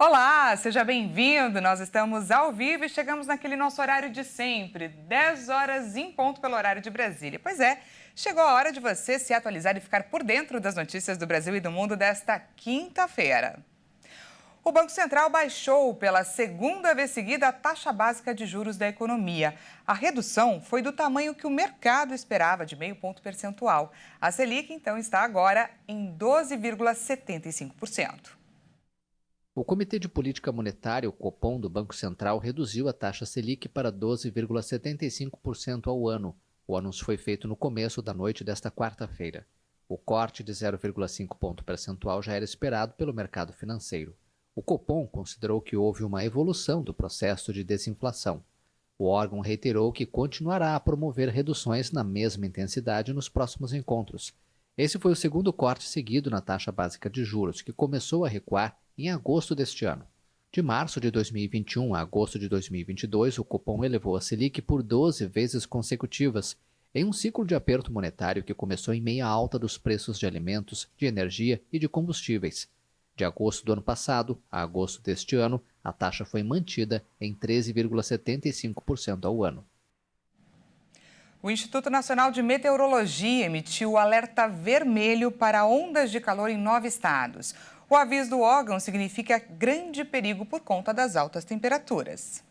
Olá, seja bem-vindo. Nós estamos ao vivo e chegamos naquele nosso horário de sempre, 10 horas em ponto pelo horário de Brasília. Pois é, chegou a hora de você se atualizar e ficar por dentro das notícias do Brasil e do mundo desta quinta-feira. O Banco Central baixou pela segunda vez seguida a taxa básica de juros da economia. A redução foi do tamanho que o mercado esperava, de meio ponto percentual. A Selic, então, está agora em 12,75%. O Comitê de Política Monetária, o Copom, do Banco Central, reduziu a taxa Selic para 12,75% ao ano. O anúncio foi feito no começo da noite desta quarta-feira. O corte de 0,5 ponto percentual já era esperado pelo mercado financeiro. O Copom considerou que houve uma evolução do processo de desinflação. O órgão reiterou que continuará a promover reduções na mesma intensidade nos próximos encontros. Esse foi o segundo corte seguido na taxa básica de juros, que começou a recuar em agosto deste ano. De março de 2021 a agosto de 2022, o Copom elevou a Selic por 12 vezes consecutivas, em um ciclo de aperto monetário que começou em meio à alta dos preços de alimentos, de energia e de combustíveis. De agosto do ano passado a agosto deste ano, a taxa foi mantida em 13,75% ao ano. O Instituto Nacional de Meteorologia emitiu o alerta vermelho para ondas de calor em 9 estados. O aviso do órgão significa grande perigo por conta das altas temperaturas.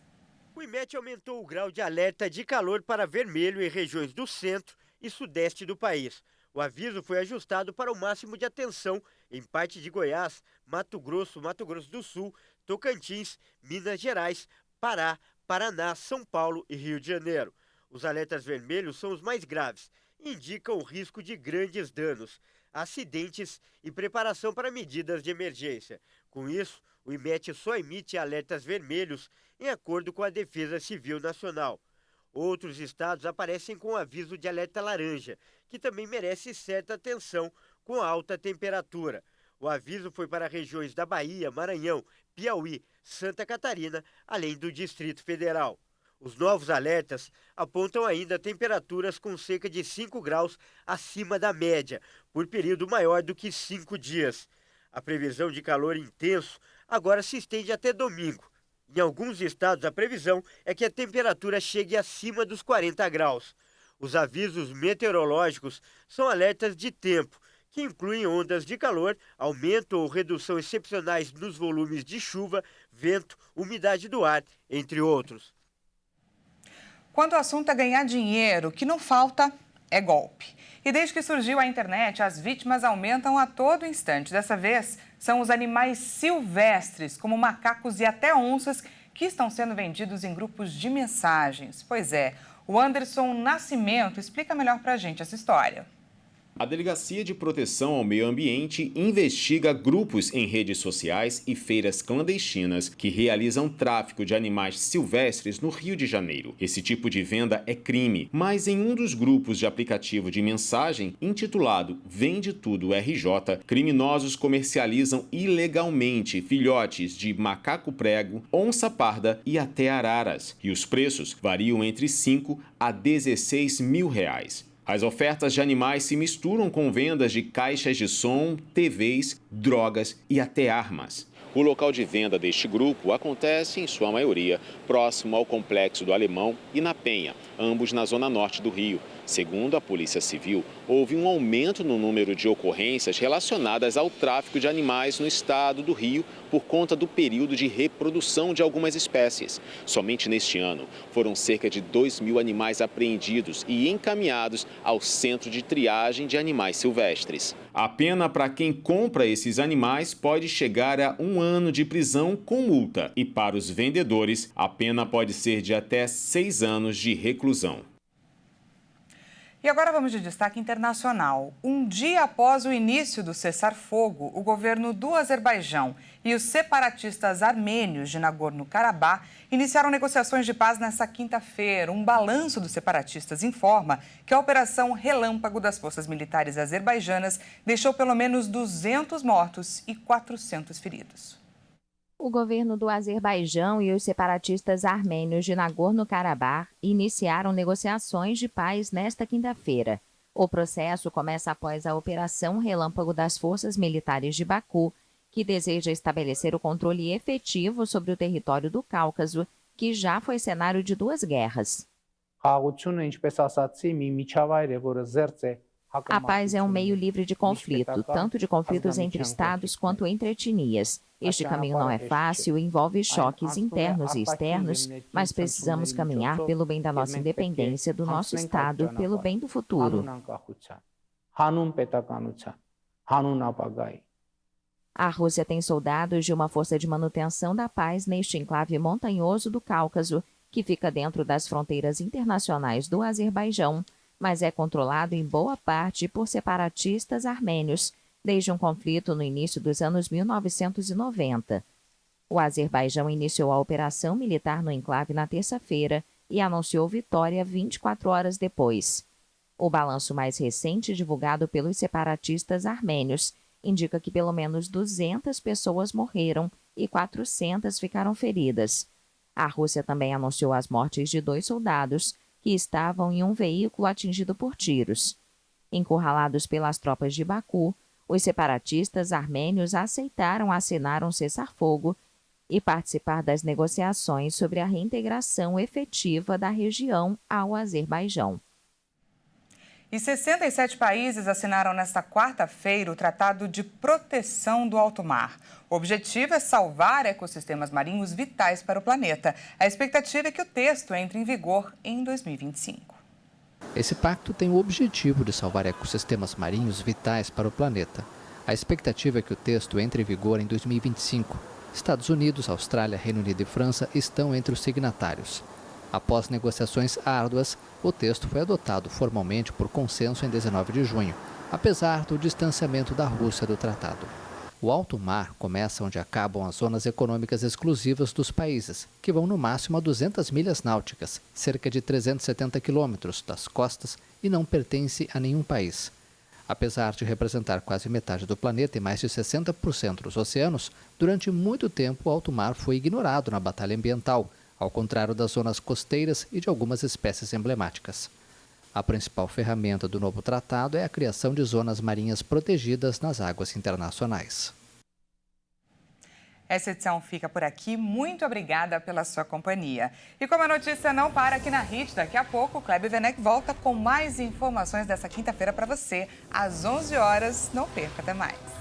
O IMET aumentou o grau de alerta de calor para vermelho em regiões do centro e sudeste do país. O aviso foi ajustado para o máximo de atenção em parte de Goiás, Mato Grosso do Sul, Tocantins, Minas Gerais, Pará, Paraná, São Paulo e Rio de Janeiro. Os alertas vermelhos são os mais graves e indicam o risco de grandes danos, acidentes e preparação para medidas de emergência. Com isso, o IMET só emite alertas vermelhos em acordo com a Defesa Civil Nacional. Outros estados aparecem com aviso de alerta laranja, que também merece certa atenção com a alta temperatura. O aviso foi para regiões da Bahia, Maranhão, Piauí, Santa Catarina, além do Distrito Federal. Os novos alertas apontam ainda temperaturas com cerca de 5 graus acima da média, por período maior do que 5 dias. A previsão de calor intenso agora se estende até domingo. Em alguns estados, a previsão é que a temperatura chegue acima dos 40 graus. Os avisos meteorológicos são alertas de tempo, que incluem ondas de calor, aumento ou redução excepcionais nos volumes de chuva, vento, umidade do ar, entre outros. Quando o assunto é ganhar dinheiro, o que não falta é golpe. E desde que surgiu a internet, as vítimas aumentam a todo instante. Dessa vez, são os animais silvestres, como macacos e até onças, que estão sendo vendidos em grupos de mensagens. Pois é, o Anderson Nascimento explica melhor pra gente essa história. A Delegacia de Proteção ao Meio Ambiente investiga grupos em redes sociais e feiras clandestinas que realizam tráfico de animais silvestres no Rio de Janeiro. Esse tipo de venda é crime, mas em um dos grupos de aplicativo de mensagem, intitulado Vende Tudo RJ, criminosos comercializam ilegalmente filhotes de macaco prego, onça parda e até araras. E os preços variam entre 5 a 16 mil reais. As ofertas de animais se misturam com vendas de caixas de som, TVs, drogas e até armas. O local de venda deste grupo acontece, em sua maioria, próximo ao Complexo do Alemão e na Penha, ambos na zona norte do Rio. Segundo a Polícia Civil, houve um aumento no número de ocorrências relacionadas ao tráfico de animais no estado do Rio por conta do período de reprodução de algumas espécies. Somente neste ano, foram cerca de 2.000 animais apreendidos e encaminhados ao Centro de Triagem de Animais Silvestres. A pena para quem compra esses animais pode chegar a 1 ano de prisão com multa. E para os vendedores, a pena pode ser de até 6 anos de reclusão. E agora vamos de destaque internacional. Um dia após o início do cessar-fogo, o governo do Azerbaijão e os separatistas armênios de Nagorno-Karabakh iniciaram negociações de paz nesta quinta-feira. Um balanço dos separatistas informa que a operação Relâmpago das forças militares azerbaijanas deixou pelo menos 200 mortos e 400 feridos. O governo do Azerbaijão e os separatistas armênios de Nagorno-Karabakh iniciaram negociações de paz nesta quinta-feira. O processo começa após a Operação Relâmpago das Forças Militares de Baku, que deseja estabelecer o controle efetivo sobre o território do Cáucaso, que já foi cenário de 2 guerras. A paz é um meio livre de conflito, tanto de conflitos entre estados quanto entre etnias. Este caminho não é fácil e envolve choques internos e externos, mas precisamos caminhar pelo bem da nossa independência, do nosso estado, pelo bem do futuro. A Rússia tem soldados de uma força de manutenção da paz neste enclave montanhoso do Cáucaso, que fica dentro das fronteiras internacionais do Azerbaijão, mas é controlado em boa parte por separatistas armênios, desde um conflito no início dos anos 1990. O Azerbaijão iniciou a operação militar no enclave na terça-feira e anunciou vitória 24 horas depois. O balanço mais recente, divulgado pelos separatistas armênios, indica que pelo menos 200 pessoas morreram e 400 ficaram feridas. A Rússia também anunciou as mortes de 2 soldados, que estavam em um veículo atingido por tiros. Encurralados pelas tropas de Baku, os separatistas armênios aceitaram assinar um cessar-fogo e participar das negociações sobre a reintegração efetiva da região ao Azerbaijão. E 67 países assinaram nesta quarta-feira o Tratado de Proteção do Alto Mar. O objetivo é salvar ecossistemas marinhos vitais para o planeta. A expectativa é que o texto entre em vigor em 2025. Esse pacto tem o objetivo de salvar ecossistemas marinhos vitais para o planeta. A expectativa é que o texto entre em vigor em 2025. Estados Unidos, Austrália, Reino Unido e França estão entre os signatários. Após negociações árduas, o texto foi adotado formalmente por consenso em 19 de junho, apesar do distanciamento da Rússia do tratado. O alto mar começa onde acabam as zonas econômicas exclusivas dos países, que vão no máximo a 200 milhas náuticas, cerca de 370 quilômetros das costas, e não pertence a nenhum país. Apesar de representar quase metade do planeta e mais de 60% dos oceanos, durante muito tempo o alto mar foi ignorado na batalha ambiental, ao contrário das zonas costeiras e de algumas espécies emblemáticas. A principal ferramenta do novo tratado é a criação de zonas marinhas protegidas nas águas internacionais. Essa edição fica por aqui. Muito obrigada pela sua companhia. E como a notícia não para aqui na Hit, daqui a pouco o Kleber Werneck volta com mais informações dessa quinta-feira para você, às 11 horas. Não perca, até mais.